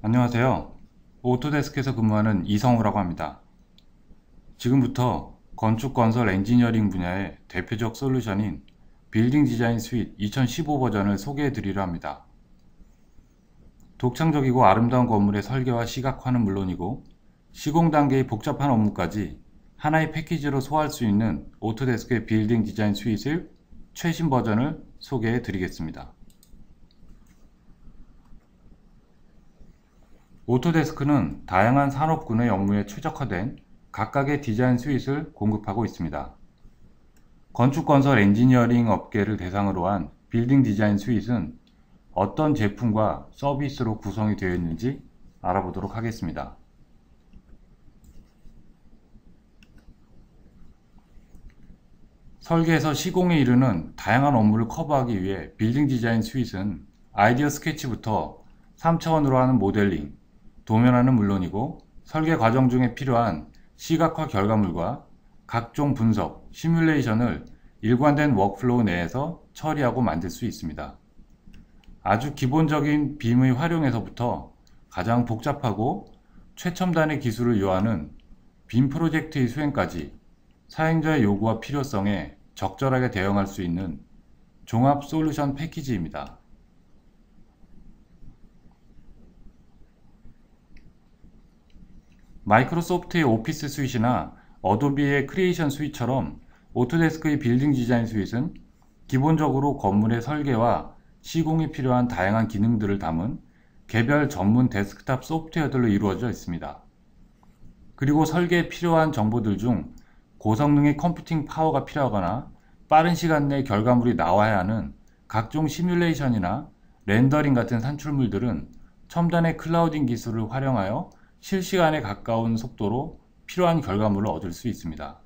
안녕하세요. 오토데스크에서 근무하는 이성우라고 합니다. 지금부터 건축 건설 엔지니어링 분야의 대표적 솔루션인 빌딩 디자인 스윗 2015 버전을 소개해 드리려 합니다. 독창적이고 아름다운 건물의 설계와 시각화는 물론이고 시공 단계의 복잡한 업무까지 하나의 패키지로 소화할 수 있는 오토데스크의 빌딩 디자인 스윗의 최신 버전을 소개해 드리겠습니다. 오토데스크는 다양한 산업군의 업무에 최적화된 각각의 디자인 스윗을 공급하고 있습니다. 건축 건설 엔지니어링 업계를 대상으로 한 빌딩 디자인 스윗은 어떤 제품과 서비스로 구성이 되어 있는지 알아보도록 하겠습니다. 설계에서 시공에 이르는 다양한 업무를 커버하기 위해 빌딩 디자인 스윗은 아이디어 스케치부터 3차원으로 하는 모델링, 도면화는 물론이고 설계 과정 중에 필요한 시각화 결과물과 각종 분석, 시뮬레이션을 일관된 워크플로우 내에서 처리하고 만들 수 있습니다. 아주 기본적인 빔의 활용에서부터 가장 복잡하고 최첨단의 기술을 요하는 빔 프로젝트의 수행까지 사용자의 요구와 필요성에 적절하게 대응할 수 있는 종합 솔루션 패키지입니다. 마이크로소프트의 오피스 스윗이나 어도비의 크리에이션 스윗처럼 오토데스크의 빌딩 디자인 스윗은 기본적으로 건물의 설계와 시공에 필요한 다양한 기능들을 담은 개별 전문 데스크탑 소프트웨어들로 이루어져 있습니다. 그리고 설계에 필요한 정보들 중 고성능의 컴퓨팅 파워가 필요하거나 빠른 시간 내에 결과물이 나와야 하는 각종 시뮬레이션이나 렌더링 같은 산출물들은 첨단의 클라우딩 기술을 활용하여 실시간에 가까운 속도로 필요한 결과물을 얻을 수 있습니다.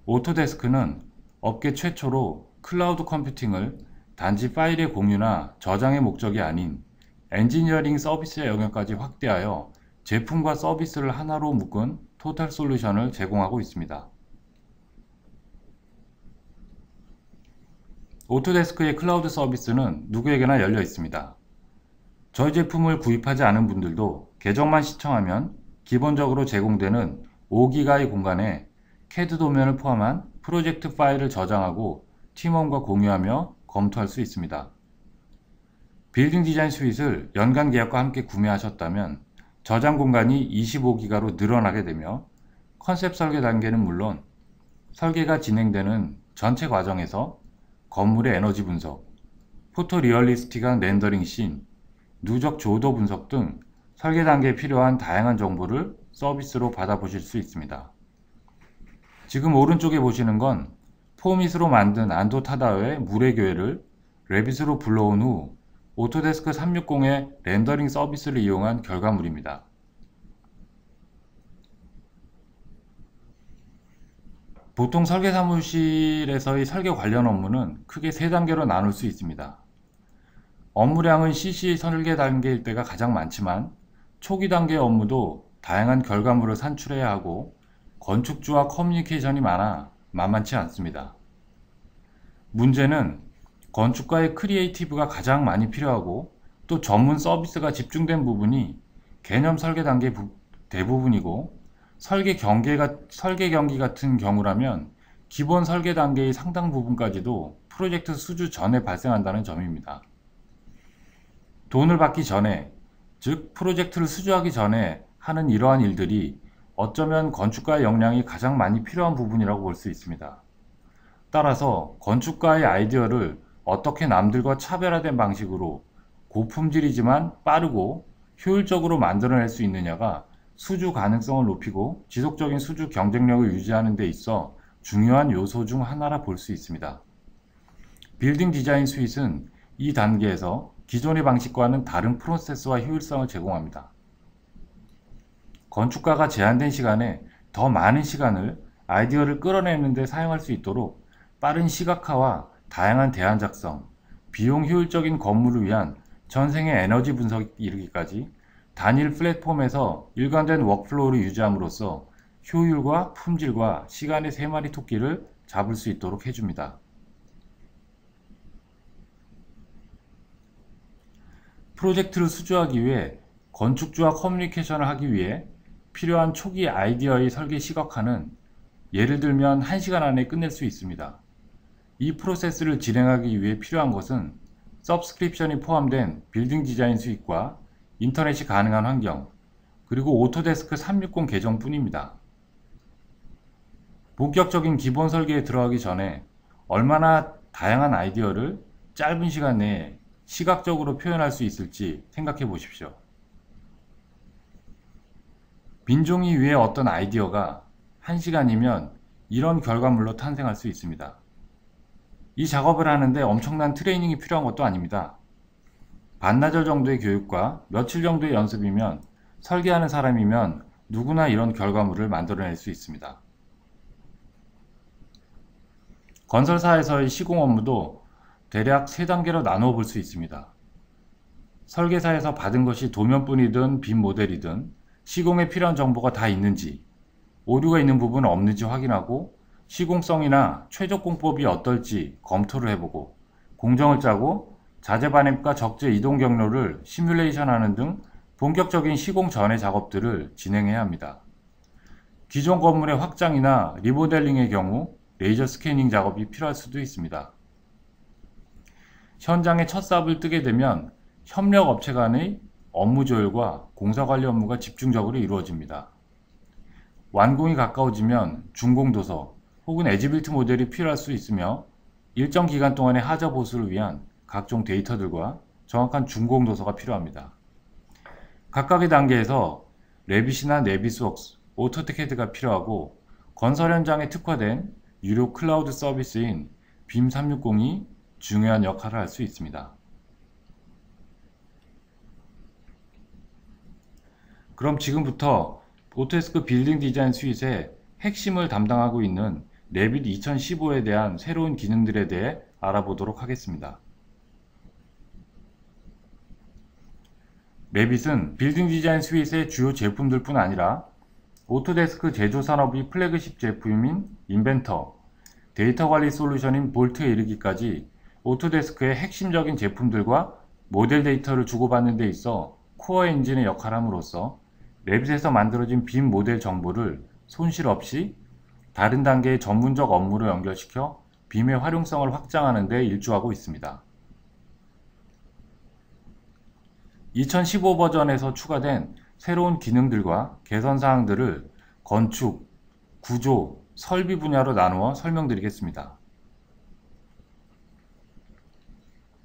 오토데스크는 업계 최초로 클라우드 컴퓨팅을 단지 파일의 공유나 저장의 목적이 아닌 엔지니어링 서비스의 영역까지 확대하여 제품과 서비스를 하나로 묶은 토탈 솔루션을 제공하고 있습니다. 오토데스크의 클라우드 서비스는 누구에게나 열려 있습니다. 저희 제품을 구입하지 않은 분들도 계정만 시청하면 기본적으로 제공되는 5기가의 공간에 CAD 도면을 포함한 프로젝트 파일을 저장하고 팀원과 공유하며 검토할 수 있습니다. 빌딩 디자인 스윗을 연간 계약과 함께 구매하셨다면 저장 공간이 25기가로 늘어나게 되며 컨셉 설계 단계는 물론 설계가 진행되는 전체 과정에서 건물의 에너지 분석, 포토리얼리스틱한 렌더링 씬, 누적 조도 분석 등 설계 단계에 필요한 다양한 정보를 서비스로 받아보실 수 있습니다. 지금 오른쪽에 보시는 건 포밋으로 만든 안도 타다의 물의 교회를 레빗으로 불러온 후 오토데스크 360의 렌더링 서비스를 이용한 결과물입니다. 보통 설계 사무실에서의 설계 관련 업무는 크게 3단계로 나눌 수 있습니다. 업무량은 CC 설계 단계일 때가 가장 많지만 초기 단계 업무도 다양한 결과물을 산출해야 하고 건축주와 커뮤니케이션이 많아 만만치 않습니다. 문제는 건축가의 크리에이티브가 가장 많이 필요하고 또 전문 서비스가 집중된 부분이 개념 설계 단계 대부분이고 설계 경기 같은 경우라면 기본 설계 단계의 상당 부분까지도 프로젝트 수주 전에 발생한다는 점입니다. 돈을 받기 전에, 즉 프로젝트를 수주하기 전에 하는 이러한 일들이 어쩌면 건축가의 역량이 가장 많이 필요한 부분이라고 볼 수 있습니다. 따라서 건축가의 아이디어를 어떻게 남들과 차별화된 방식으로 고품질이지만 빠르고 효율적으로 만들어낼 수 있느냐가 수주 가능성을 높이고 지속적인 수주 경쟁력을 유지하는 데 있어 중요한 요소 중 하나라 볼 수 있습니다. 빌딩 디자인 스윗은 이 단계에서 기존의 방식과는 다른 프로세스와 효율성을 제공합니다. 건축가가 제한된 시간에 더 많은 시간을 아이디어를 끌어내는 데 사용할 수 있도록 빠른 시각화와 다양한 대안 작성, 비용 효율적인 건물을 위한 전생의 에너지 분석에 이르기까지 단일 플랫폼에서 일관된 워크플로우를 유지함으로써 효율과 품질과 시간의 3마리 토끼를 잡을 수 있도록 해줍니다. 프로젝트를 수주하기 위해 건축주와 커뮤니케이션을 하기 위해 필요한 초기 아이디어의 설계 시각화는 예를 들면 1시간 안에 끝낼 수 있습니다. 이 프로세스를 진행하기 위해 필요한 것은 서브스크립션이 포함된 빌딩 디자인 수익과 인터넷이 가능한 환경, 그리고 오토데스크 360 계정 뿐입니다. 본격적인 기본 설계에 들어가기 전에 얼마나 다양한 아이디어를 짧은 시간 내에 시각적으로 표현할 수 있을지 생각해 보십시오. 빈종이 위에 어떤 아이디어가 1시간이면 이런 결과물로 탄생할 수 있습니다. 이 작업을 하는데 엄청난 트레이닝이 필요한 것도 아닙니다. 반나절 정도의 교육과 며칠 정도의 연습이면 설계하는 사람이면 누구나 이런 결과물을 만들어낼 수 있습니다. 건설사에서의 시공 업무도 대략 3단계로 나누어 볼 수 있습니다. 설계사에서 받은 것이 도면뿐이든 빔 모델이든 시공에 필요한 정보가 다 있는지, 오류가 있는 부분은 없는지 확인하고 시공성이나 최적 공법이 어떨지 검토를 해보고 공정을 짜고 자재 반입과 적재 이동 경로를 시뮬레이션하는 등 본격적인 시공 전의 작업들을 진행해야 합니다. 기존 건물의 확장이나 리모델링의 경우 레이저 스캐닝 작업이 필요할 수도 있습니다. 현장에 첫 삽을 뜨게 되면 협력 업체 간의 업무 조율과 공사 관리 업무가 집중적으로 이루어집니다. 완공이 가까워지면 준공도서 혹은 에지빌트 모델이 필요할 수 있으며 일정 기간 동안의 하자 보수를 위한 각종 데이터들과 정확한 준공도서가 필요합니다. 각각의 단계에서 레빗이나 네비스웍스, 오토캐드가 필요하고 건설 현장에 특화된 유료 클라우드 서비스인 빔 360이 중요한 역할을 할 수 있습니다. 그럼 지금부터 오토데스크 빌딩 디자인 스윗의 핵심을 담당하고 있는 레빗 2015에 대한 새로운 기능들에 대해 알아보도록 하겠습니다. 레빗은 빌딩 디자인 스윗의 주요 제품들 뿐 아니라 오토데스크 제조산업의 플래그십 제품인 인벤터, 데이터 관리 솔루션인 볼트에 이르기까지 오토데스크의 핵심적인 제품들과 모델 데이터를 주고받는 데 있어 코어 엔진의 역할을 함으로써 레빗에서 만들어진 빔 모델 정보를 손실 없이 다른 단계의 전문적 업무로 연결시켜 빔의 활용성을 확장하는 데 일조하고 있습니다. 2015 버전에서 추가된 새로운 기능들과 개선 사항들을 건축, 구조, 설비 분야로 나누어 설명드리겠습니다.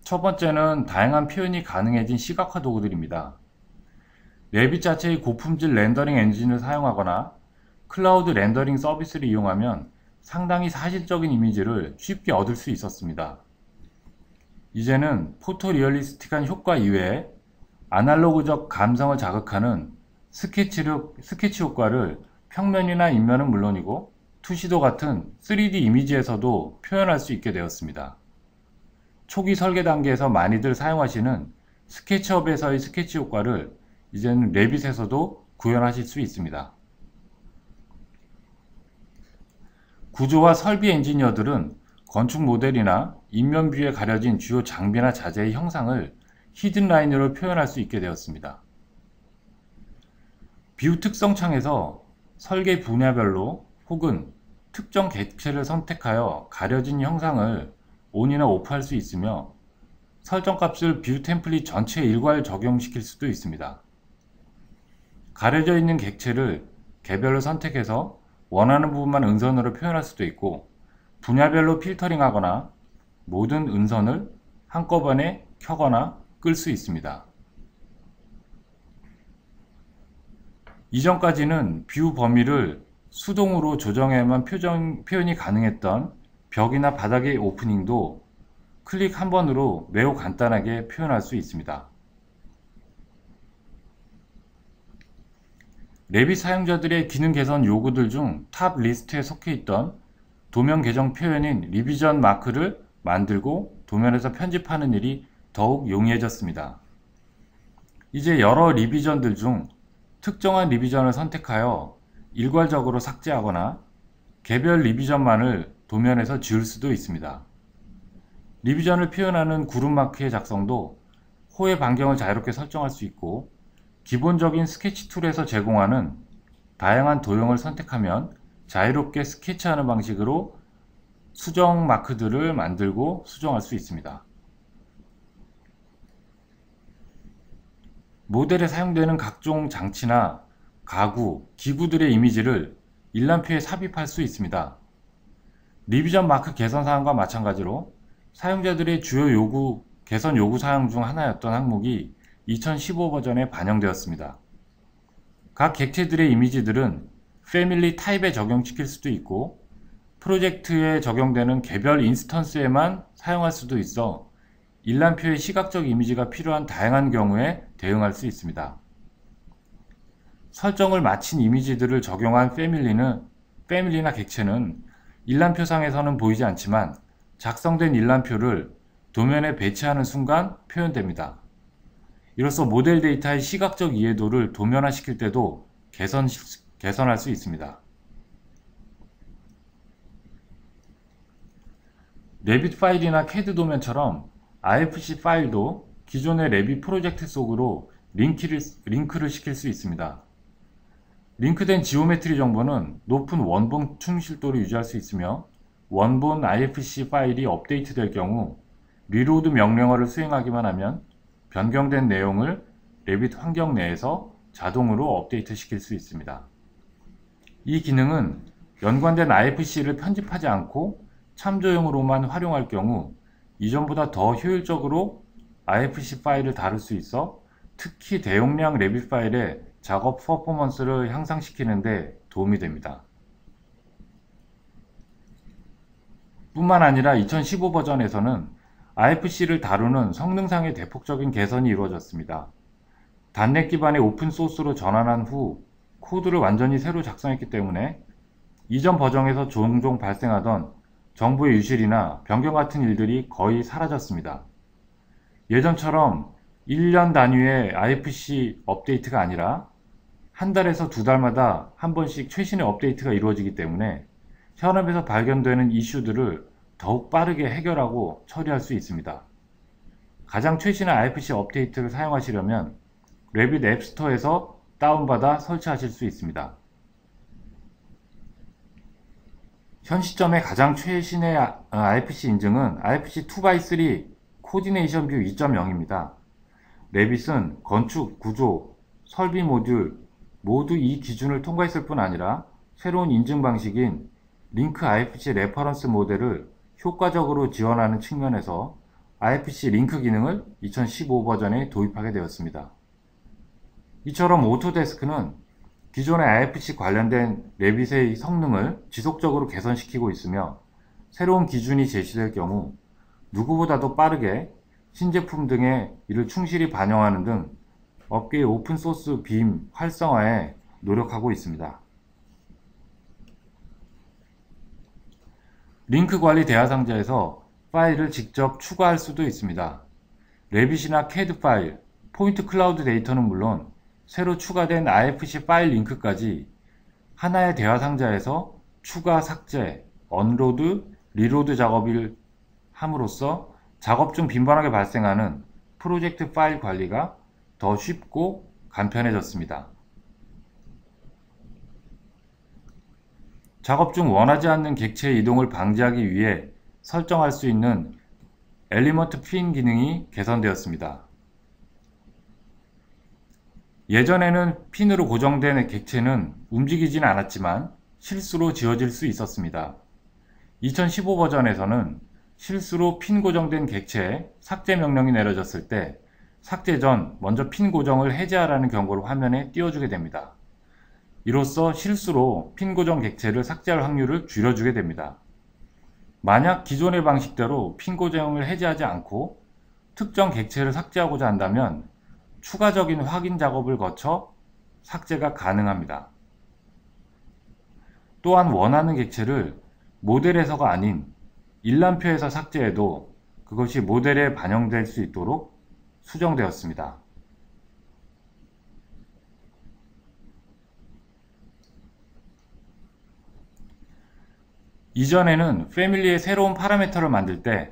첫 번째는 다양한 표현이 가능해진 시각화 도구들입니다. 레빗 자체의 고품질 렌더링 엔진을 사용하거나 클라우드 렌더링 서비스를 이용하면 상당히 사실적인 이미지를 쉽게 얻을 수 있었습니다. 이제는 포토리얼리스틱한 효과 이외에 아날로그적 감성을 자극하는 스케치 효과를 평면이나 인면은 물론이고 투시도 같은 3D 이미지에서도 표현할 수 있게 되었습니다. 초기 설계 단계에서 많이들 사용하시는 스케치업에서의 스케치 효과를 이제는 레빗에서도 구현하실 수 있습니다. 구조와 설비 엔지니어들은 건축 모델이나 인면 뷰에 가려진 주요 장비나 자재의 형상을 히든 라인으로 표현할 수 있게 되었습니다. 뷰 특성 창에서 설계 분야별로 혹은 특정 객체를 선택하여 가려진 형상을 온이나 오프할 수 있으며 설정값을 뷰 템플릿 전체에 일괄 적용시킬 수도 있습니다. 가려져 있는 객체를 개별로 선택해서 원하는 부분만 은선으로 표현할 수도 있고 분야별로 필터링하거나 모든 은선을 한꺼번에 켜거나 끌 수 있습니다. 이전까지는 뷰 범위를 수동으로 조정해야만 표현이 가능했던 벽이나 바닥의 오프닝도 클릭 한 번으로 매우 간단하게 표현할 수 있습니다. 레빗 사용자들의 기능 개선 요구들 중 탑 리스트에 속해 있던 도면 계정 표현인 리비전 마크를 만들고 도면에서 편집하는 일이 더욱 용이해졌습니다. 이제 여러 리비전들 중 특정한 리비전을 선택하여 일괄적으로 삭제하거나 개별 리비전만을 도면에서 지울 수도 있습니다. 리비전을 표현하는 그룹 마크의 작성도 호의 반경을 자유롭게 설정할 수 있고 기본적인 스케치 툴에서 제공하는 다양한 도형을 선택하면 자유롭게 스케치하는 방식으로 수정 마크들을 만들고 수정할 수 있습니다. 모델에 사용되는 각종 장치나 가구, 기구들의 이미지를 일람표에 삽입할 수 있습니다. 리비전 마크 개선 사항과 마찬가지로 사용자들의 주요 개선 요구 사항 중 하나였던 항목이 2015 버전에 반영되었습니다. 각 객체들의 이미지들은 패밀리 타입에 적용시킬 수도 있고 프로젝트에 적용되는 개별 인스턴스에만 사용할 수도 있어 일람표의 시각적 이미지가 필요한 다양한 경우에 대응할 수 있습니다. 설정을 마친 이미지들을 적용한 패밀리나 객체는 일람표상에서는 보이지 않지만 작성된 일람표를 도면에 배치하는 순간 표현됩니다. 이로써 모델 데이터의 시각적 이해도를 도면화시킬 때도 개선할 수 있습니다. 레빗 파일이나 CAD 도면처럼 IFC 파일도 기존의 레빗 프로젝트 속으로 링크를 시킬 수 있습니다. 링크된 지오메트리 정보는 높은 원본 충실도를 유지할 수 있으며 원본 IFC 파일이 업데이트될 경우 리로드 명령어를 수행하기만 하면 변경된 내용을 레빗 환경 내에서 자동으로 업데이트 시킬 수 있습니다. 이 기능은 연관된 IFC를 편집하지 않고 참조용으로만 활용할 경우 이전보다 더 효율적으로 IFC 파일을 다룰 수 있어 특히 대용량 레빗 파일의 작업 퍼포먼스를 향상시키는 데 도움이 됩니다. 뿐만 아니라 2015 버전에서는 IFC를 다루는 성능상의 대폭적인 개선이 이루어졌습니다. 단넷 기반의 오픈소스로 전환한 후 코드를 완전히 새로 작성했기 때문에 이전 버전에서 종종 발생하던 정보의 유실이나 변경 같은 일들이 거의 사라졌습니다. 예전처럼 1년 단위의 IFC 업데이트가 아니라 한 달에서 두 달마다 한 번씩 최신의 업데이트가 이루어지기 때문에 현업에서 발견되는 이슈들을 더욱 빠르게 해결하고 처리할 수 있습니다. 가장 최신의 IFC 업데이트를 사용하시려면 레빗 앱스토어에서 다운받아 설치하실 수 있습니다. 현 시점의 가장 최신의 IFC 인증은 IFC 2x3 코디네이션 뷰 2.0입니다. 레빗은 건축, 구조, 설비 모듈 모두 이 기준을 통과했을 뿐 아니라 새로운 인증 방식인 링크 IFC 레퍼런스 모델을 효과적으로 지원하는 측면에서 IFC 링크 기능을 2015 버전에 도입하게 되었습니다. 이처럼 오토데스크는 기존의 IFC 관련된 레빗의 성능을 지속적으로 개선시키고 있으며 새로운 기준이 제시될 경우 누구보다도 빠르게 신제품 등의 이를 충실히 반영하는 등 업계의 오픈소스 빔 활성화에 노력하고 있습니다. 링크 관리 대화상자에서 파일을 직접 추가할 수도 있습니다. 레빗이나 CAD 파일, 포인트 클라우드 데이터는 물론 새로 추가된 IFC 파일 링크까지 하나의 대화상자에서 추가, 삭제, 언로드, 리로드 작업을 함으로써 작업 중 빈번하게 발생하는 프로젝트 파일 관리가 더 쉽고 간편해졌습니다. 작업 중 원하지 않는 객체의 이동을 방지하기 위해 설정할 수 있는 엘리먼트 핀 기능이 개선되었습니다. 예전에는 핀으로 고정된 객체는 움직이지는 않았지만 실수로 지워질 수 있었습니다. 2015 버전에서는 실수로 핀 고정된 객체에 삭제 명령이 내려졌을 때 삭제 전 먼저 핀 고정을 해제하라는 경고를 화면에 띄워주게 됩니다. 이로써 실수로 핀 고정 객체를 삭제할 확률을 줄여주게 됩니다. 만약 기존의 방식대로 핀 고정을 해제하지 않고 특정 객체를 삭제하고자 한다면 추가적인 확인 작업을 거쳐 삭제가 가능합니다. 또한 원하는 객체를 모델에서가 아닌 일람표에서 삭제해도 그것이 모델에 반영될 수 있도록 수정되었습니다. 이전에는 패밀리의 새로운 파라미터를 만들 때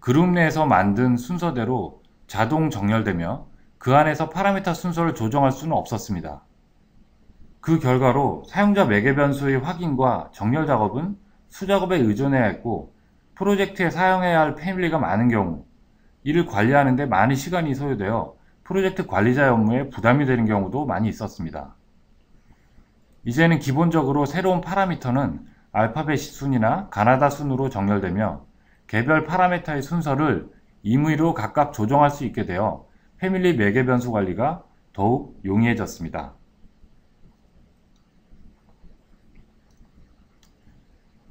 그룹 내에서 만든 순서대로 자동 정렬되며 그 안에서 파라미터 순서를 조정할 수는 없었습니다. 그 결과로 사용자 매개 변수의 확인과 정렬 작업은 수작업에 의존해야 했고, 프로젝트에 사용해야 할 패밀리가 많은 경우 이를 관리하는 데 많은 시간이 소요되어 프로젝트 관리자의 업무에 부담이 되는 경우도 많이 있었습니다. 이제는 기본적으로 새로운 파라미터는 알파벳 순이나 가나다 순으로 정렬되며 개별 파라미터의 순서를 임의로 각각 조정할 수 있게 되어 패밀리 매개 변수 관리가 더욱 용이해졌습니다.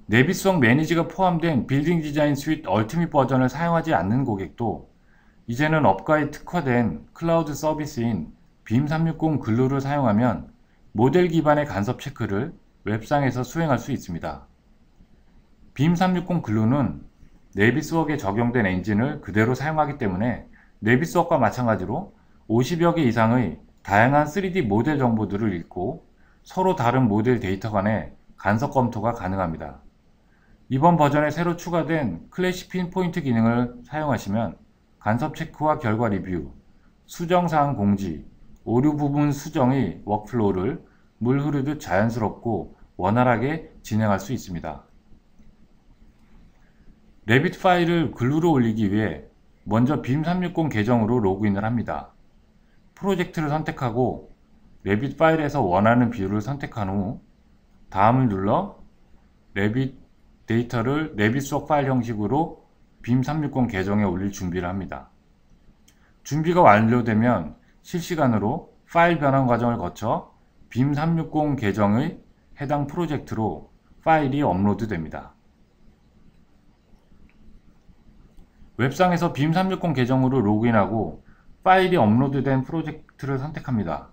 내비송 매니지가 포함된 빌딩 디자인 스윗 얼티밋 버전을 사용하지 않는 고객도 이제는 업과에 특화된 클라우드 서비스인 빔 360 글루를 사용하면 모델 기반의 간섭 체크를 웹상에서 수행할 수 있습니다. 빔 360 글루는 네비스웍에 적용된 엔진을 그대로 사용하기 때문에 네비스웍과 마찬가지로 50여 개 이상의 다양한 3D 모델 정보들을 읽고 서로 다른 모델 데이터 간의 간섭 검토가 가능합니다. 이번 버전에 새로 추가된 클래시 핀포인트 기능을 사용하시면 간섭 체크와 결과 리뷰, 수정사항 공지, 오류 부분 수정의 워크플로우를 물 흐르듯 자연스럽고 원활하게 진행할 수 있습니다. 레빗 파일을 글루로 올리기 위해 먼저 빔 360 계정으로 로그인을 합니다. 프로젝트를 선택하고 레빗 파일에서 원하는 뷰를 선택한 후 다음을 눌러 레빗 데이터를 네비스웍 파일 형식으로 빔 360 계정에 올릴 준비를 합니다. 준비가 완료되면 실시간으로 파일 변환 과정을 거쳐 빔 360 계정의 해당 프로젝트로 파일이 업로드 됩니다. 웹상에서 빔 360 계정으로 로그인하고 파일이 업로드된 프로젝트를 선택합니다.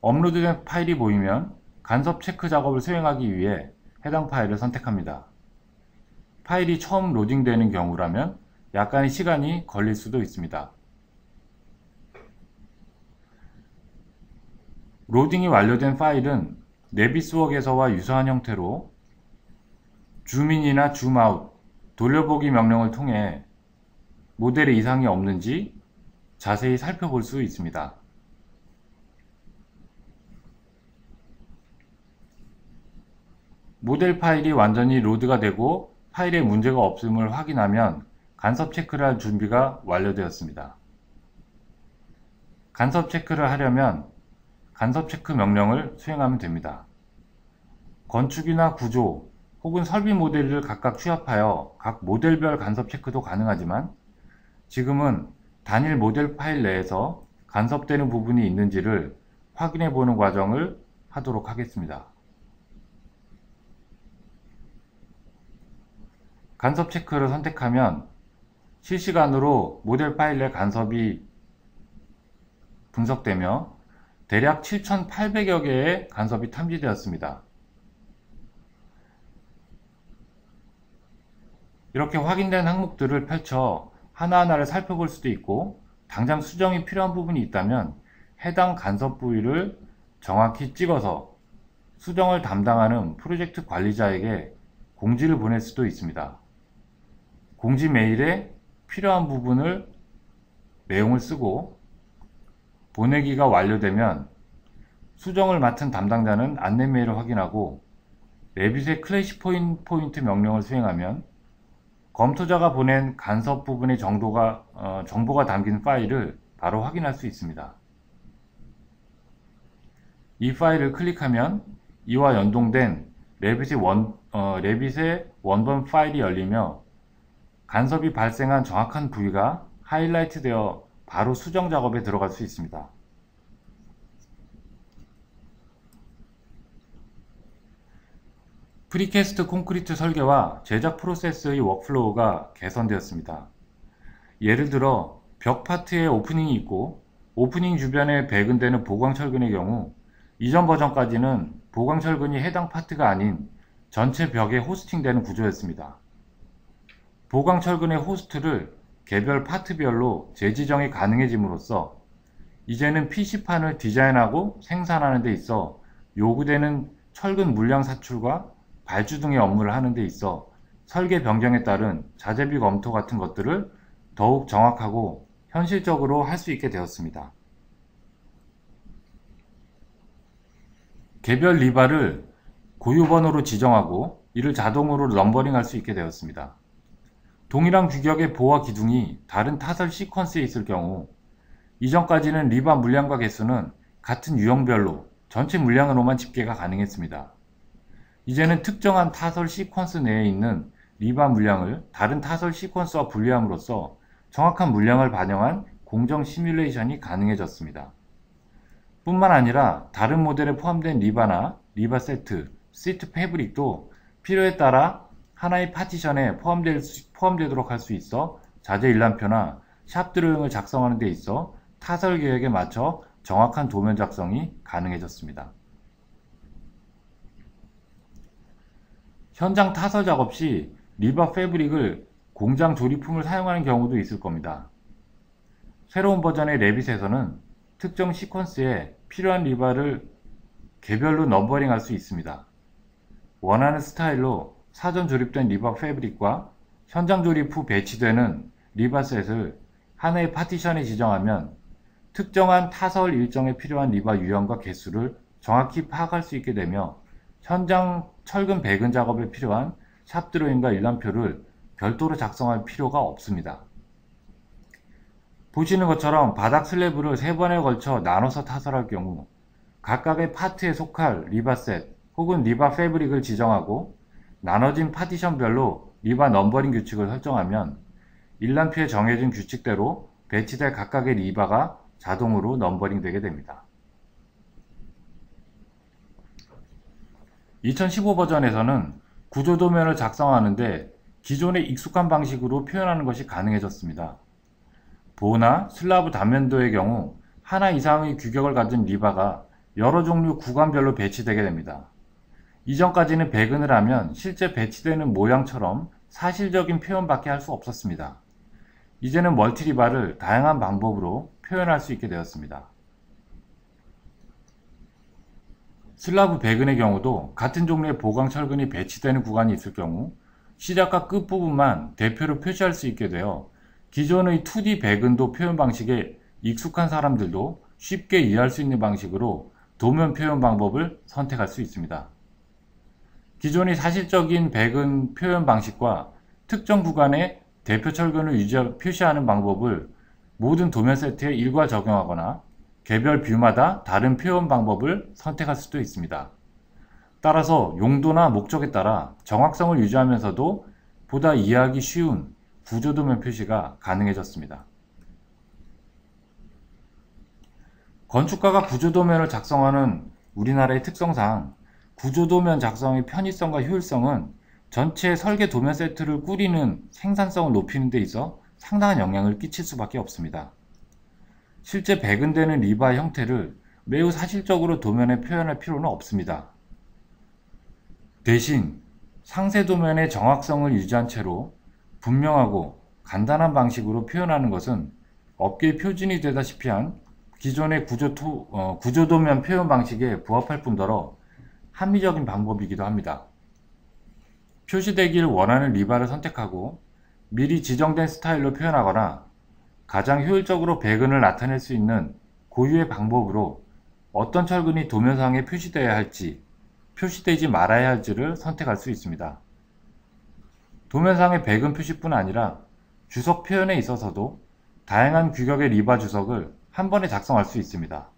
업로드된 파일이 보이면 간섭 체크 작업을 수행하기 위해 해당 파일을 선택합니다. 파일이 처음 로딩되는 경우라면 약간의 시간이 걸릴 수도 있습니다. 로딩이 완료된 파일은 네비스웍에서와 유사한 형태로 줌인이나 줌아웃, 돌려보기 명령을 통해 모델에 이상이 없는지 자세히 살펴볼 수 있습니다. 모델 파일이 완전히 로드가 되고 파일에 문제가 없음을 확인하면 간섭 체크를 할 준비가 완료되었습니다. 간섭 체크를 하려면 간섭 체크 명령을 수행하면 됩니다. 건축이나 구조 혹은 설비 모델을 각각 취합하여 각 모델별 간섭 체크도 가능하지만 지금은 단일 모델 파일 내에서 간섭되는 부분이 있는지를 확인해 보는 과정을 하도록 하겠습니다. 간섭 체크를 선택하면 실시간으로 모델 파일 내 간섭이 분석되며 대략 7,800여 개의 간섭이 탐지되었습니다. 이렇게 확인된 항목들을 펼쳐 하나하나를 살펴볼 수도 있고 당장 수정이 필요한 부분이 있다면 해당 간섭 부위를 정확히 찍어서 수정을 담당하는 프로젝트 관리자에게 공지를 보낼 수도 있습니다. 공지 메일에 필요한 부분을 내용을 쓰고 보내기가 완료되면 수정을 맡은 담당자는 안내 메일을 확인하고 레빗의 클래시 포인트 명령을 수행하면 검토자가 보낸 간섭 부분의 정보가 담긴 파일을 바로 확인할 수 있습니다. 이 파일을 클릭하면 이와 연동된 레빗의 원본 파일이 열리며 간섭이 발생한 정확한 부위가 하이라이트 되어 바로 수정 작업에 들어갈 수 있습니다. 프리캐스트 콘크리트 설계와 제작 프로세스의 워크플로우가 개선되었습니다. 예를 들어 벽 파트에 오프닝이 있고 오프닝 주변에 배근되는 보강철근의 경우 이전 버전까지는 보강철근이 해당 파트가 아닌 전체 벽에 호스팅되는 구조였습니다. 보강철근의 호스트를 개별 파트별로 재지정이 가능해짐으로써 이제는 PC판을 디자인하고 생산하는 데 있어 요구되는 철근 물량 사출과 발주 등의 업무를 하는 데 있어 설계 변경에 따른 자재비 검토 같은 것들을 더욱 정확하고 현실적으로 할 수 있게 되었습니다. 개별 리바를 고유번호로 지정하고 이를 자동으로 넘버링할 수 있게 되었습니다. 동일한 규격의 보와 기둥이 다른 타설 시퀀스에 있을 경우 이전까지는 리바 물량과 개수는 같은 유형별로 전체 물량으로만 집계가 가능했습니다. 이제는 특정한 타설 시퀀스 내에 있는 리바 물량을 다른 타설 시퀀스와 분리함으로써 정확한 물량을 반영한 공정 시뮬레이션이 가능해졌습니다. 뿐만 아니라 다른 모델에 포함된 리바나 리바 세트, 시트 패브릭도 필요에 따라 하나의 파티션에 포함되도록 할 수 있어 자재 일람표나 샵 드로잉을 작성하는 데 있어 타설 계획에 맞춰 정확한 도면 작성이 가능해졌습니다. 현장 타설 작업 시 리바 패브릭을 공장 조립품을 사용하는 경우도 있을 겁니다. 새로운 버전의 레빗에서는 특정 시퀀스에 필요한 리바를 개별로 넘버링할 수 있습니다. 원하는 스타일로 사전 조립된 리바 패브릭과 현장 조립 후 배치되는 리바셋을 하나의 파티션에 지정하면 특정한 타설 일정에 필요한 리바 유형과 개수를 정확히 파악할 수 있게 되며 현장 철근 배근 작업에 필요한 샵 드로잉과 일람표를 별도로 작성할 필요가 없습니다. 보시는 것처럼 바닥 슬래브를 3번에 걸쳐 나눠서 타설할 경우 각각의 파트에 속할 리바셋 혹은 리바 패브릭을 지정하고 나눠진 파티션별로 리바 넘버링 규칙을 설정하면 일람표에 정해진 규칙대로 배치될 각각의 리바가 자동으로 넘버링 되게 됩니다. 2015 버전에서는 구조 도면을 작성하는데 기존의 익숙한 방식으로 표현하는 것이 가능해졌습니다. 보나 슬라브 단면도의 경우 하나 이상의 규격을 가진 리바가 여러 종류 구간별로 배치되게 됩니다. 이전까지는 배근을 하면 실제 배치되는 모양처럼 사실적인 표현밖에 할 수 없었습니다. 이제는 멀티리바를 다양한 방법으로 표현할 수 있게 되었습니다. 슬라브 배근의 경우도 같은 종류의 보강 철근이 배치되는 구간이 있을 경우 시작과 끝부분만 대표로 표시할 수 있게 되어 기존의 2D 배근도 표현 방식에 익숙한 사람들도 쉽게 이해할 수 있는 방식으로 도면 표현 방법을 선택할 수 있습니다. 기존의 사실적인 배근 표현 방식과 특정 구간에 대표 철근을 표시하는 방법을 모든 도면 세트에 일괄 적용하거나 개별 뷰마다 다른 표현 방법을 선택할 수도 있습니다. 따라서 용도나 목적에 따라 정확성을 유지하면서도 보다 이해하기 쉬운 구조도면 표시가 가능해졌습니다. 건축가가 구조도면을 작성하는 우리나라의 특성상 구조도면 작성의 편의성과 효율성은 전체 설계 도면 세트를 꾸리는 생산성을 높이는 데 있어 상당한 영향을 끼칠 수밖에 없습니다. 실제 배근되는 리바 형태를 매우 사실적으로 도면에 표현할 필요는 없습니다. 대신 상세 도면의 정확성을 유지한 채로 분명하고 간단한 방식으로 표현하는 것은 업계의 표준이 되다시피 한 기존의 구조도면 표현 방식에 부합할 뿐더러 합리적인 방법이기도 합니다. 표시되길 원하는 리바를 선택하고 미리 지정된 스타일로 표현하거나 가장 효율적으로 배근을 나타낼 수 있는 고유의 방법으로 어떤 철근이 도면상에 표시되어야 할지, 표시되지 말아야 할지를 선택할 수 있습니다. 도면상의 배근 표시뿐 아니라 주석 표현에 있어서도 다양한 규격의 리바 주석을 한 번에 작성할 수 있습니다.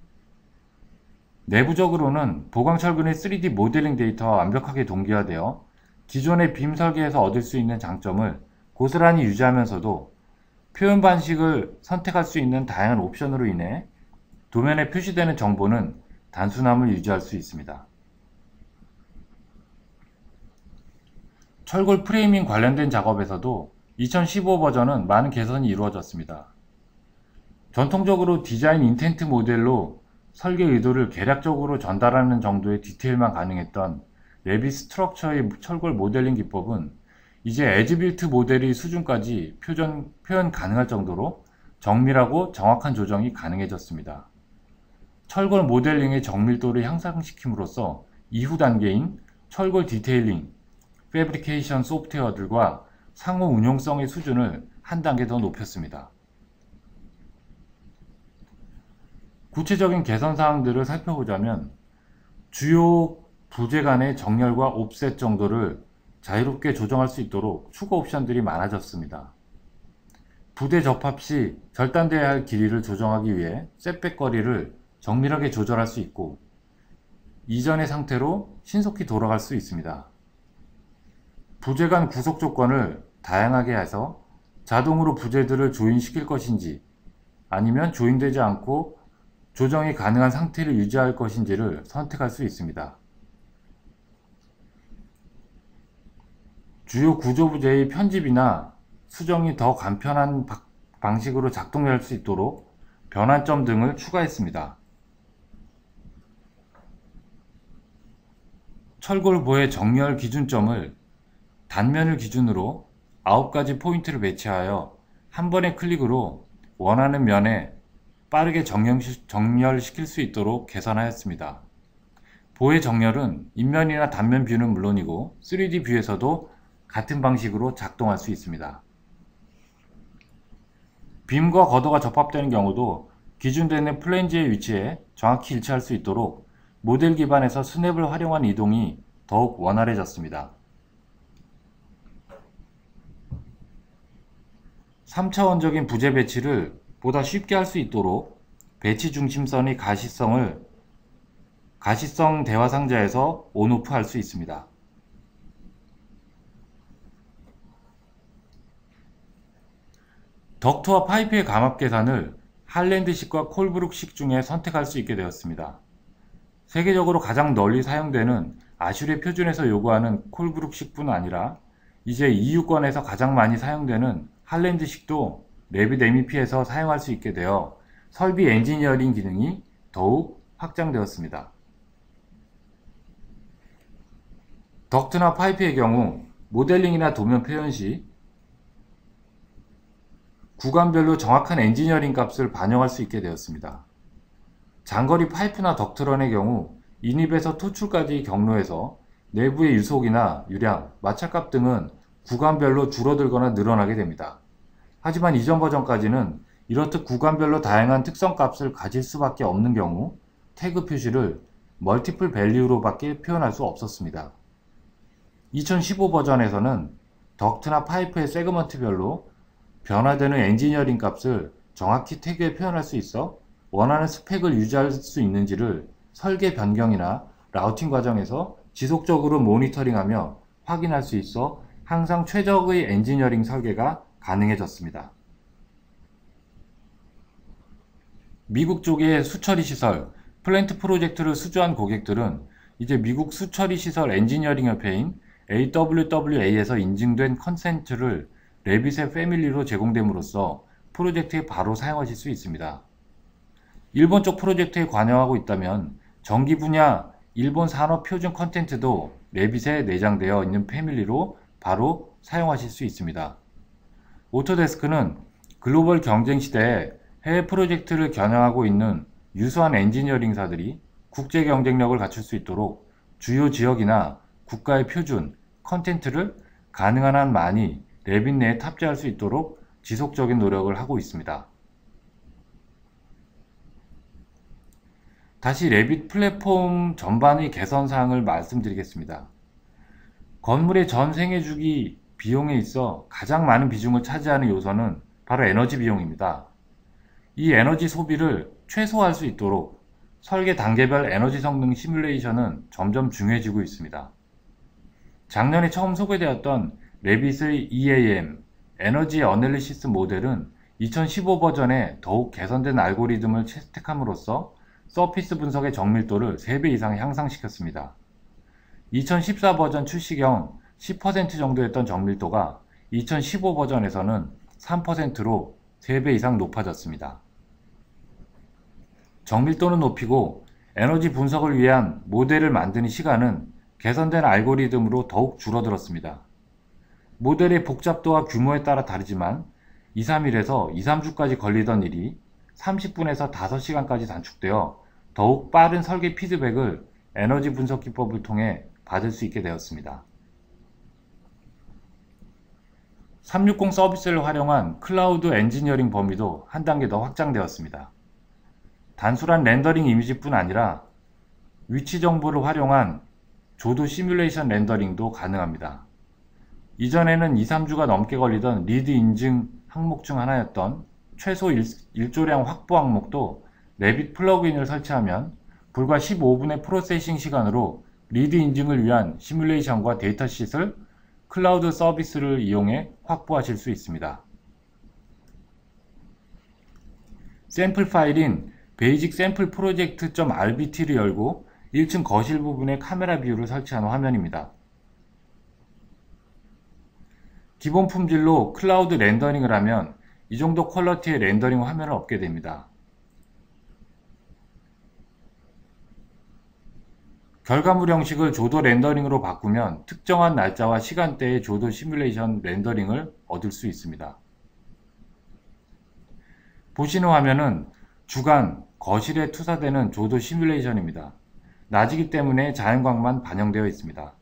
내부적으로는 보강철근의 3D 모델링 데이터와 완벽하게 동기화되어 기존의 빔 설계에서 얻을 수 있는 장점을 고스란히 유지하면서도 표현 방식을 선택할 수 있는 다양한 옵션으로 인해 도면에 표시되는 정보는 단순함을 유지할 수 있습니다. 철골 프레이밍 관련된 작업에서도 2015 버전은 많은 개선이 이루어졌습니다. 전통적으로 디자인 인텐트 모델로 설계 의도를 개략적으로 전달하는 정도의 디테일만 가능했던 레빗 스트럭처의 철골 모델링 기법은 이제 에즈빌트 모델의 수준까지 표현 가능할 정도로 정밀하고 정확한 조정이 가능해졌습니다. 철골 모델링의 정밀도를 향상시킴으로써 이후 단계인 철골 디테일링, 패브리케이션 소프트웨어들과 상호 운용성의 수준을 한 단계 더 높였습니다. 구체적인 개선 사항들을 살펴보자면 주요 부재 간의 정렬과 옵셋 정도를 자유롭게 조정할 수 있도록 추가 옵션들이 많아졌습니다. 부대 접합 시 절단돼야 할 길이를 조정하기 위해 셋백 거리를 정밀하게 조절할 수 있고 이전의 상태로 신속히 돌아갈 수 있습니다. 부재 간 구속 조건을 다양하게 해서 자동으로 부재들을 조인시킬 것인지 아니면 조인되지 않고 조정이 가능한 상태를 유지할 것인지를 선택할 수 있습니다. 주요 구조 부재의 편집이나 수정이 더 간편한 방식으로 작동할 수 있도록 변환점 등을 추가했습니다. 철골보의 정렬 기준점을 단면을 기준으로 9가지 포인트를 배치하여 한 번의 클릭으로 원하는 면에 빠르게 정렬시킬 수 있도록 개선하였습니다. 보의 정렬은 인면이나 단면 뷰는 물론이고 3D 뷰에서도 같은 방식으로 작동할 수 있습니다. 빔과 걷어가 접합되는 경우도 기준되는 플랜지의 위치에 정확히 일치할 수 있도록 모델 기반에서 스냅을 활용한 이동이 더욱 원활해졌습니다. 3차원적인 부재 배치를 보다 쉽게 할 수 있도록 배치 중심선의 가시성 대화 상자에서 온오프 할 수 있습니다. 덕트와 파이프의 감압 계산을 할랜드식과 콜브룩식 중에 선택할 수 있게 되었습니다. 세계적으로 가장 널리 사용되는 아슈레 표준에서 요구하는 콜브룩식뿐 아니라 이제 EU권에서 가장 많이 사용되는 할랜드식도 레빗 MEP에서 사용할 수 있게 되어 설비 엔지니어링 기능이 더욱 확장되었습니다. 덕트나 파이프의 경우 모델링이나 도면 표현 시 구간별로 정확한 엔지니어링 값을 반영할 수 있게 되었습니다. 장거리 파이프나 덕트런의 경우 인입에서 토출까지 경로에서 내부의 유속이나 유량, 마찰값 등은 구간별로 줄어들거나 늘어나게 됩니다. 하지만 이전 버전까지는 이렇듯 구간별로 다양한 특성 값을 가질 수밖에 없는 경우 태그 표시를 멀티플 밸류로 밖에 표현할 수 없었습니다. 2015 버전에서는 덕트나 파이프의 세그먼트별로 변화되는 엔지니어링 값을 정확히 태그에 표현할 수 있어 원하는 스펙을 유지할 수 있는지를 설계 변경이나 라우팅 과정에서 지속적으로 모니터링하며 확인할 수 있어 항상 최적의 엔지니어링 설계가 가능해졌습니다. 미국 쪽의 수처리 시설, 플랜트 프로젝트를 수주한 고객들은 이제 미국 수처리 시설 엔지니어링 협회인 AWWA에서 인증된 컨센트를 레빗의 패밀리로 제공됨으로써 프로젝트에 바로 사용하실 수 있습니다. 일본 쪽 프로젝트에 관여하고 있다면 전기 분야 일본 산업 표준 컨텐츠도 레빗에 내장되어 있는 패밀리로 바로 사용하실 수 있습니다. 오토데스크는 글로벌 경쟁 시대에 해외 프로젝트를 겨냥하고 있는 유수한 엔지니어링사들이 국제 경쟁력을 갖출 수 있도록 주요 지역이나 국가의 표준, 컨텐츠를 가능한 한 많이 레빗 내에 탑재할 수 있도록 지속적인 노력을 하고 있습니다. 다시 레빗 플랫폼 전반의 개선 사항을 말씀드리겠습니다. 건물의 전 생애 주기 비용에 있어 가장 많은 비중을 차지하는 요소는 바로 에너지 비용입니다. 이 에너지 소비를 최소화할 수 있도록 설계 단계별 에너지 성능 시뮬레이션은 점점 중요해지고 있습니다. 작년에 처음 소개되었던 레빗의 EAM, 에너지 어널리시스 모델은 2015 버전에 더욱 개선된 알고리즘을 채택함으로써 서피스 분석의 정밀도를 3배 이상 향상시켰습니다. 2014 버전 출시경 10% 정도였던 정밀도가 2015 버전에서는 3%로 3배 이상 높아졌습니다. 정밀도는 높이고 에너지 분석을 위한 모델을 만드는 시간은 개선된 알고리즘으로 더욱 줄어들었습니다. 모델의 복잡도와 규모에 따라 다르지만 2, 3일에서 2, 3주까지 걸리던 일이 30분에서 5시간까지 단축되어 더욱 빠른 설계 피드백을 에너지 분석 기법을 통해 받을 수 있게 되었습니다. 360 서비스를 활용한 클라우드 엔지니어링 범위도 한 단계 더 확장되었습니다. 단순한 렌더링 이미지뿐 아니라 위치 정보를 활용한 조도 시뮬레이션 렌더링도 가능합니다. 이전에는 2~3주가 넘게 걸리던 리드 인증 항목 중 하나였던 최소 일조량 확보 항목도 레빗 플러그인을 설치하면 불과 15분의 프로세싱 시간으로 리드 인증을 위한 시뮬레이션과 데이터शी트를 클라우드 서비스를 이용해 확보하실 수 있습니다. 샘플 파일인 베이직 샘플 프로젝트.rbt를 열고 1층 거실 부분에 카메라 뷰를 설치한 화면입니다. 기본 품질로 클라우드 렌더링을 하면 이 정도 퀄러티의 렌더링 화면을 얻게 됩니다. 결과물 형식을 조도 렌더링으로 바꾸면 특정한 날짜와 시간대의 조도 시뮬레이션 렌더링을 얻을 수 있습니다. 보시는 화면은 주간 거실에 투사되는 조도 시뮬레이션입니다. 낮이기 때문에 자연광만 반영되어 있습니다.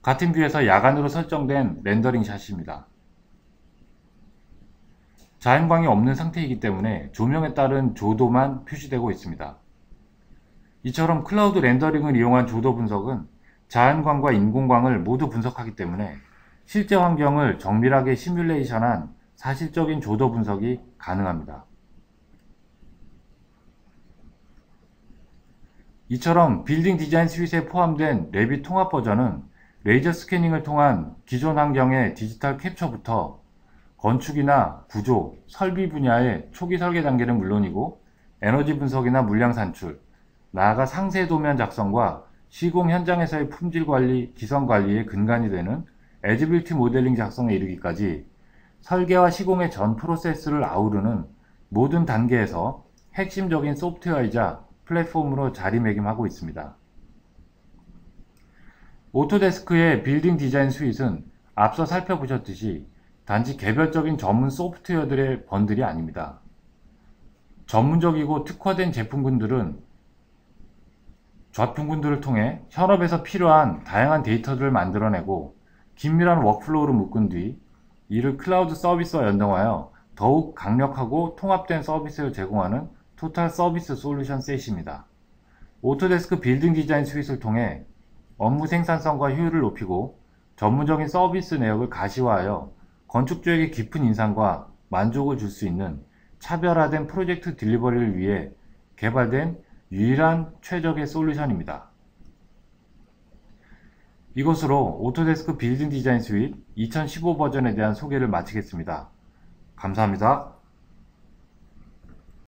같은 뷰에서 야간으로 설정된 렌더링 샷입니다. 자연광이 없는 상태이기 때문에 조명에 따른 조도만 표시되고 있습니다. 이처럼 클라우드 렌더링을 이용한 조도 분석은 자연광과 인공광을 모두 분석하기 때문에 실제 환경을 정밀하게 시뮬레이션한 사실적인 조도 분석이 가능합니다. 이처럼 빌딩 디자인 스윗에 포함된 레빗 통합 버전은 레이저 스캐닝을 통한 기존 환경의 디지털 캡처부터 건축이나 구조, 설비 분야의 초기 설계 단계는 물론이고 에너지 분석이나 물량 산출, 나아가 상세 도면 작성과 시공 현장에서의 품질 관리, 기성 관리의 근간이 되는 에지빌티 모델링 작성에 이르기까지 설계와 시공의 전 프로세스를 아우르는 모든 단계에서 핵심적인 소프트웨어이자 플랫폼으로 자리매김하고 있습니다. 오토데스크의 빌딩 디자인 스윗은 앞서 살펴보셨듯이 단지 개별적인 전문 소프트웨어들의 번들이 아닙니다. 전문적이고 특화된 제품군들은 좌품군들을 통해 현업에서 필요한 다양한 데이터들을 만들어내고 긴밀한 워크플로우를 묶은 뒤 이를 클라우드 서비스와 연동하여 더욱 강력하고 통합된 서비스를 제공하는 토탈 서비스 솔루션 셋입니다. 오토데스크 빌딩 디자인 스윗을 통해 업무 생산성과 효율을 높이고 전문적인 서비스 내역을 가시화하여 건축주에게 깊은 인상과 만족을 줄 수 있는 차별화된 프로젝트 딜리버리를 위해 개발된 유일한 최적의 솔루션입니다. 이것으로 오토데스크 빌딩 디자인 스윗 2015 버전에 대한 소개를 마치겠습니다. 감사합니다.